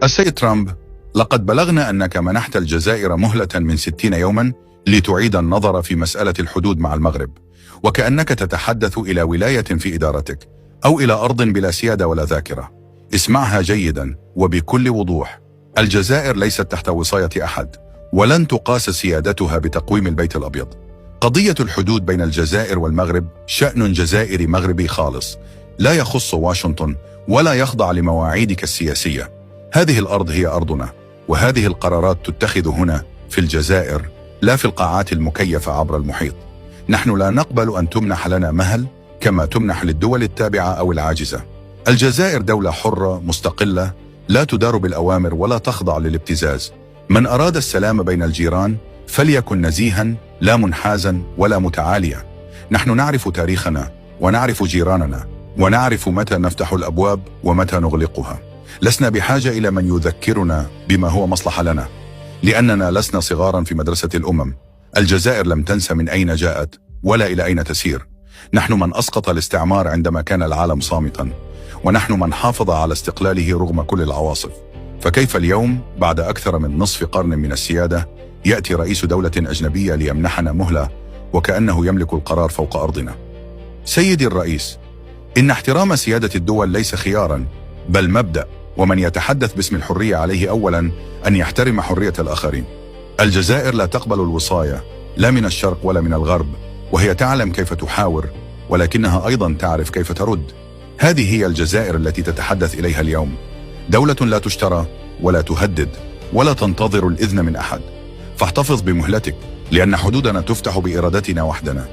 السيد ترامب، لقد بلغنا أنك منحت الجزائر مهلة من 60 يوما لتعيد النظر في مسألة الحدود مع المغرب، وكأنك تتحدث إلى ولاية في إدارتك أو إلى أرض بلا سيادة ولا ذاكرة. اسمعها جيدا وبكل وضوح. الجزائر ليست تحت وصاية أحد، ولن تقاس سيادتها بتقويم البيت الأبيض. قضية الحدود بين الجزائر والمغرب شأن جزائري مغربي خالص، لا يخص واشنطن ولا يخضع لمواعيدك السياسية. هذه الأرض هي أرضنا، وهذه القرارات تتخذ هنا في الجزائر، لا في القاعات المكيفة عبر المحيط. نحن لا نقبل أن تمنح لنا مهل كما تمنح للدول التابعة أو العاجزة. الجزائر دولة حرة مستقلة، لا تدار بالأوامر ولا تخضع للابتزاز. من أراد السلام بين الجيران فليكن نزيها، لا منحازا ولا متعاليا. نحن نعرف تاريخنا ونعرف جيراننا، ونعرف متى نفتح الأبواب ومتى نغلقها. لسنا بحاجة إلى من يذكرنا بما هو مصلحة لنا، لأننا لسنا صغارا في مدرسة الأمم. الجزائر لم تنسى من أين جاءت ولا إلى أين تسير. نحن من أسقط الاستعمار عندما كان العالم صامتا، ونحن من حافظ على استقلاله رغم كل العواصف. فكيف اليوم بعد أكثر من نصف قرن من السيادة يأتي رئيس دولة أجنبية ليمنحنا مهلة وكأنه يملك القرار فوق أرضنا؟ سيدي الرئيس، إن احترام سيادة الدول ليس خيارا بل مبدأ، ومن يتحدث باسم الحرية عليه أولا أن يحترم حرية الآخرين. الجزائر لا تقبل الوصاية لا من الشرق ولا من الغرب، وهي تعلم كيف تحاور، ولكنها أيضا تعرف كيف ترد. هذه هي الجزائر التي تتحدث إليها اليوم، دولة لا تشترى ولا تهدد ولا تنتظر الإذن من أحد. فاحتفظ بمهلتك، لأن حدودنا تفتح بإرادتنا وحدنا،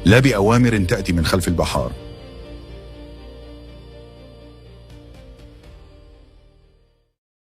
لا بأوامر تأتي من خلف البحار.